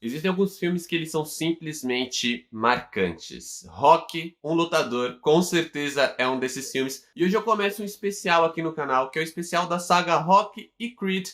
Existem alguns filmes que eles são simplesmente marcantes. Rock, um lutador, com certeza é um desses filmes. E hoje eu começo um especial aqui no canal, que é o especial da saga Rock e Creed,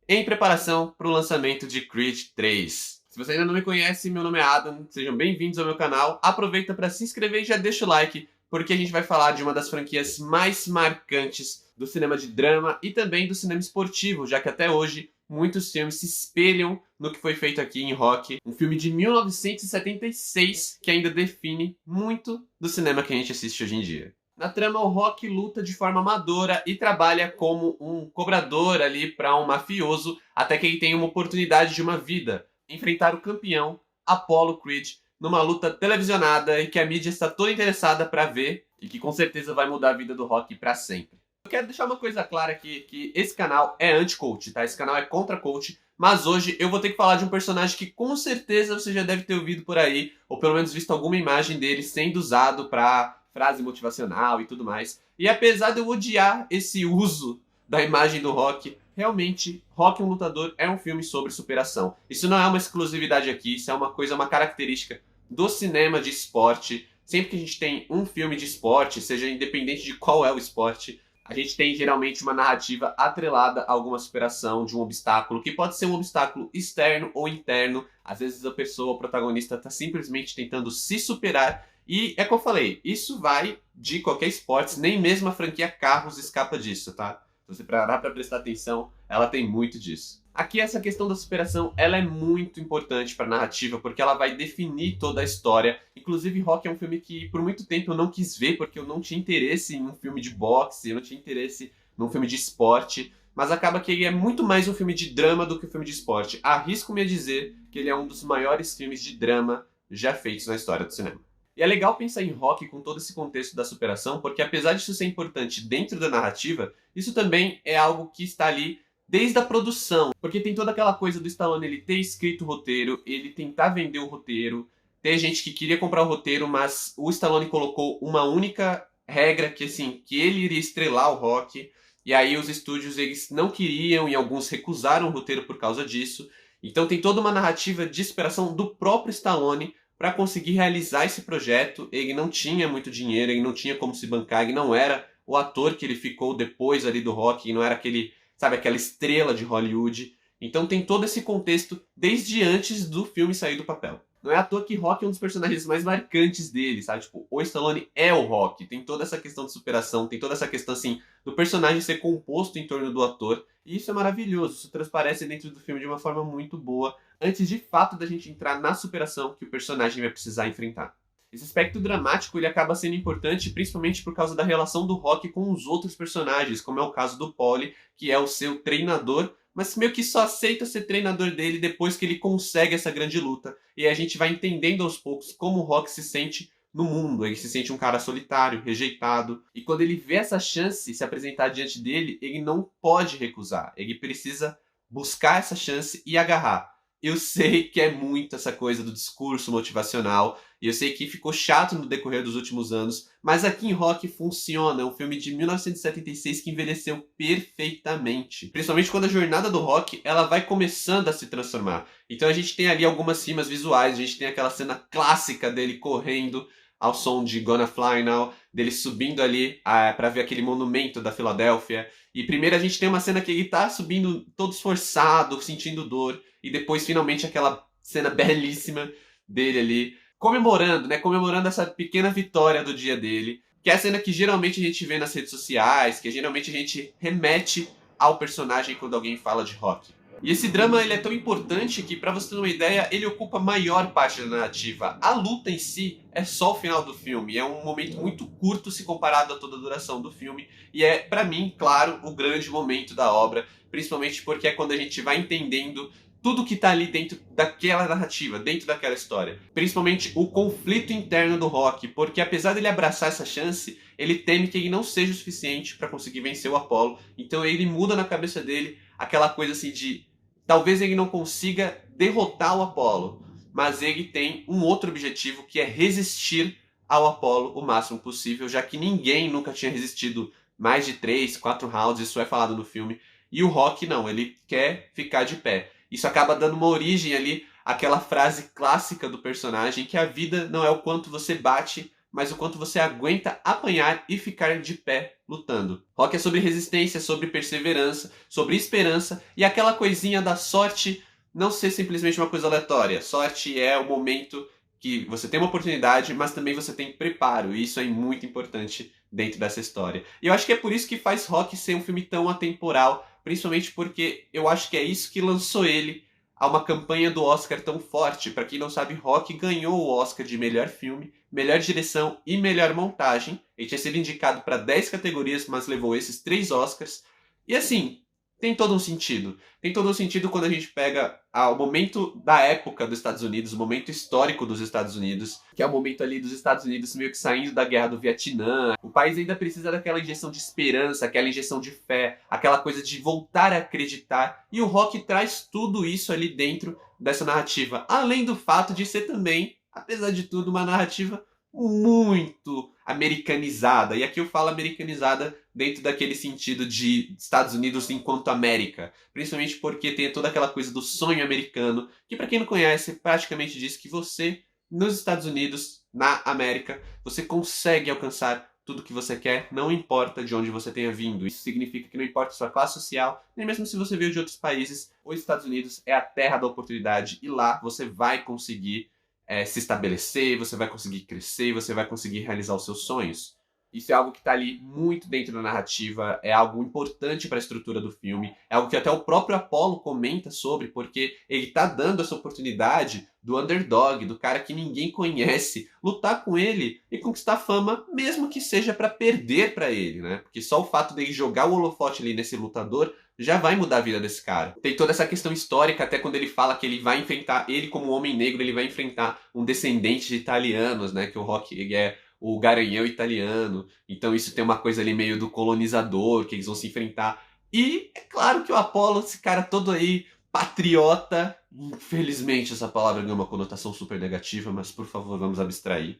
em preparação para o lançamento de Creed 3. Se você ainda não me conhece, meu nome é Adam, sejam bem-vindos ao meu canal. Aproveita para se inscrever e já deixa o like, porque a gente vai falar de uma das franquias mais marcantes do cinema de drama e também do cinema esportivo, já que até hoje muitos filmes se espelham no que foi feito aqui em Rock, um filme de 1976 que ainda define muito do cinema que a gente assiste hoje em dia. Na trama, o Rock luta de forma amadora e trabalha como um cobrador ali para um mafioso até que ele tem uma oportunidade de uma vida, enfrentar o campeão Apollo Creed numa luta televisionada e que a mídia está toda interessada para ver e que com certeza vai mudar a vida do Rock para sempre. Eu quero deixar uma coisa clara aqui, que esse canal é anti-coach, tá? Esse canal é contra coach, mas hoje eu vou ter que falar de um personagem que com certeza você já deve ter ouvido por aí, ou pelo menos visto alguma imagem dele sendo usado pra frase motivacional e tudo mais. E apesar de eu odiar esse uso da imagem do Rock, realmente, Rock, um Lutador é um filme sobre superação. Isso não é uma exclusividade aqui, isso é uma coisa, uma característica do cinema de esporte. Sempre que a gente tem um filme de esporte, seja independente de qual é o esporte, a gente tem geralmente uma narrativa atrelada a alguma superação de um obstáculo, que pode ser um obstáculo externo ou interno. Às vezes a pessoa, o protagonista, está simplesmente tentando se superar. E é como eu falei, isso vai de qualquer esporte, nem mesmo a franquia Carros escapa disso, tá? Se você parar pra prestar atenção, ela tem muito disso. Aqui essa questão da superação, ela é muito importante para a narrativa, porque ela vai definir toda a história. Inclusive, Rock é um filme que por muito tempo eu não quis ver, porque eu não tinha interesse em um filme de boxe, eu não tinha interesse num filme de esporte, mas acaba que ele é muito mais um filme de drama do que um filme de esporte. Arrisco-me a dizer que ele é um dos maiores filmes de drama já feitos na história do cinema. E é legal pensar em Rock com todo esse contexto da superação, porque apesar disso ser importante dentro da narrativa, isso também é algo que está ali desde a produção, porque tem toda aquela coisa do Stallone ele ter escrito o roteiro, ele tentar vender o roteiro, ter gente que queria comprar o roteiro, mas o Stallone colocou uma única regra que assim, que ele iria estrelar o Rock, e aí os estúdios eles não queriam e alguns recusaram o roteiro por causa disso. Então tem toda uma narrativa de superação do próprio Stallone para conseguir realizar esse projeto. Ele não tinha muito dinheiro, ele não tinha como se bancar, ele não era o ator que ele ficou depois ali do Rock, ele não era aquele, sabe, aquela estrela de Hollywood. Então tem todo esse contexto desde antes do filme sair do papel. Não é à toa que Rock é um dos personagens mais marcantes dele, sabe? Tipo, o Stallone é o Rock. Tem toda essa questão de superação, tem toda essa questão, assim, do personagem ser composto em torno do ator. E isso é maravilhoso, isso transparece dentro do filme de uma forma muito boa, antes de fato da gente entrar na superação que o personagem vai precisar enfrentar. Esse aspecto dramático ele acaba sendo importante principalmente por causa da relação do Rock com os outros personagens, como é o caso do Paulie, que é o seu treinador, mas meio que só aceita ser treinador dele depois que ele consegue essa grande luta. E a gente vai entendendo aos poucos como o Rock se sente no mundo. Ele se sente um cara solitário, rejeitado. E quando ele vê essa chance se apresentar diante dele, ele não pode recusar. Ele precisa buscar essa chance e agarrar. Eu sei que é muito essa coisa do discurso motivacional, e eu sei que ficou chato no decorrer dos últimos anos, mas aqui em Rock funciona. É um filme de 1976 que envelheceu perfeitamente. Principalmente quando a jornada do Rock ela vai começando a se transformar. Então a gente tem ali algumas rimas visuais, a gente tem aquela cena clássica dele correndo ao som de Gonna Fly Now, dele subindo ali para ver aquele monumento da Filadélfia. E primeiro a gente tem uma cena que ele tá subindo todo esforçado, sentindo dor, e depois finalmente aquela cena belíssima dele ali comemorando, né? Comemorando essa pequena vitória do dia dele, que é a cena que geralmente a gente vê nas redes sociais, que geralmente a gente remete ao personagem quando alguém fala de Rock. E esse drama ele é tão importante que, pra você ter uma ideia, ele ocupa a maior parte da narrativa. A luta em si é só o final do filme, é um momento muito curto se comparado a toda a duração do filme, e é, pra mim, claro, o grande momento da obra, principalmente porque é quando a gente vai entendendo tudo que tá ali dentro daquela narrativa, dentro daquela história. Principalmente o conflito interno do Rock, porque apesar dele abraçar essa chance, ele teme que ele não seja o suficiente pra conseguir vencer o Apollo, então ele muda na cabeça dele aquela coisa assim de talvez ele não consiga derrotar o Apollo, mas ele tem um outro objetivo que é resistir ao Apollo o máximo possível, já que ninguém nunca tinha resistido mais de 3, 4 rounds, isso é falado no filme, e o Rock não, ele quer ficar de pé. Isso acaba dando uma origem ali aquela frase clássica do personagem que a vida não é o quanto você bate, mas o quanto você aguenta apanhar e ficar de pé lutando. Rock é sobre resistência, sobre perseverança, sobre esperança e aquela coisinha da sorte não ser simplesmente uma coisa aleatória. Sorte é o momento que você tem uma oportunidade, mas também você tem preparo, e isso é muito importante dentro dessa história. E eu acho que é por isso que faz Rock ser um filme tão atemporal, principalmente porque eu acho que é isso que lançou ele a uma campanha do Oscar tão forte. Para quem não sabe, Rock ganhou o Oscar de melhor filme, melhor direção e melhor montagem. Ele tinha sido indicado para 10 categorias, mas levou esses 3 Oscars. E assim, tem todo um sentido. Tem todo um sentido quando a gente pega o momento da época dos Estados Unidos, o momento histórico dos Estados Unidos, que é o momento ali dos Estados Unidos meio que saindo da guerra do Vietnã. O país ainda precisa daquela injeção de esperança, aquela injeção de fé, aquela coisa de voltar a acreditar. E o Rock traz tudo isso ali dentro dessa narrativa. Além do fato de ser também, apesar de tudo, uma narrativa muito americanizada. E aqui eu falo americanizada dentro daquele sentido de Estados Unidos enquanto América. Principalmente porque tem toda aquela coisa do sonho americano, que para quem não conhece, praticamente diz que você, nos Estados Unidos, na América, você consegue alcançar tudo que você quer, não importa de onde você tenha vindo. Isso significa que não importa a sua classe social, nem mesmo se você veio de outros países, os Estados Unidos é a terra da oportunidade e lá você vai conseguir se estabelecer, você vai conseguir crescer, você vai conseguir realizar os seus sonhos. Isso é algo que está ali muito dentro da narrativa, é algo importante para a estrutura do filme, é algo que até o próprio Apollo comenta sobre, porque ele está dando essa oportunidade do underdog, do cara que ninguém conhece, lutar com ele e conquistar fama, mesmo que seja para perder para ele, né? Porque só o fato dele jogar o holofote ali nesse lutador já vai mudar a vida desse cara. Tem toda essa questão histórica, até quando ele fala que ele vai enfrentar, ele como homem negro, ele vai enfrentar um descendente de italianos, né? Que o Rock, ele é o garanhão italiano. Então isso tem uma coisa ali meio do colonizador, que eles vão se enfrentar. E é claro que o Apollo, esse cara todo aí, patriota, infelizmente essa palavra ganha uma conotação super negativa, mas por favor, vamos abstrair.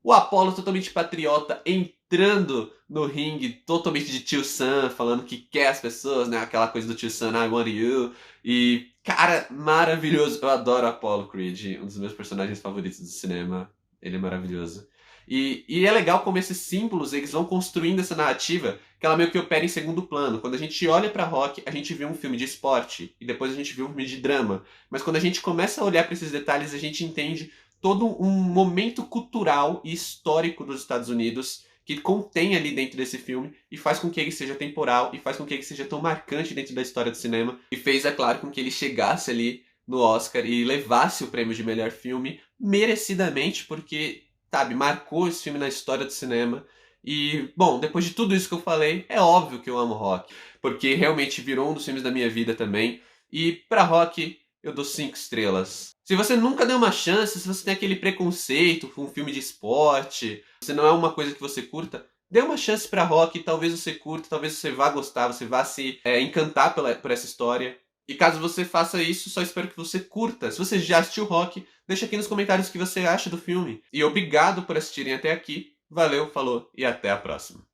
O Apollo totalmente patriota, entrando no ringue totalmente de Tio Sam, falando que quer as pessoas, né? Aquela coisa do Tio Sam, I want you. E, cara, maravilhoso. Eu adoro Apollo Creed, um dos meus personagens favoritos do cinema. Ele é maravilhoso. E é legal como esses símbolos, eles vão construindo essa narrativa, que ela meio que opera em segundo plano. Quando a gente olha pra Rock, a gente vê um filme de esporte, e depois a gente vê um filme de drama. Mas quando a gente começa a olhar para esses detalhes, a gente entende todo um momento cultural e histórico dos Estados Unidos que contém ali dentro desse filme e faz com que ele seja temporal e faz com que ele seja tão marcante dentro da história do cinema e fez, é claro, com que ele chegasse ali no Oscar e levasse o prêmio de melhor filme merecidamente, porque, sabe, marcou esse filme na história do cinema. E, bom, depois de tudo isso que eu falei, é óbvio que eu amo Rock, porque realmente virou um dos filmes da minha vida também. E pra Rock, eu dou 5 estrelas. Se você nunca deu uma chance, se você tem aquele preconceito com um filme de esporte, se não é uma coisa que você curta, dê uma chance pra Rock, talvez você curta, talvez você vá gostar, você vá se encantar por essa história. E caso você faça isso, só espero que você curta. Se você já assistiu Rock, deixa aqui nos comentários o que você acha do filme. E obrigado por assistirem até aqui. Valeu, falou e até a próxima.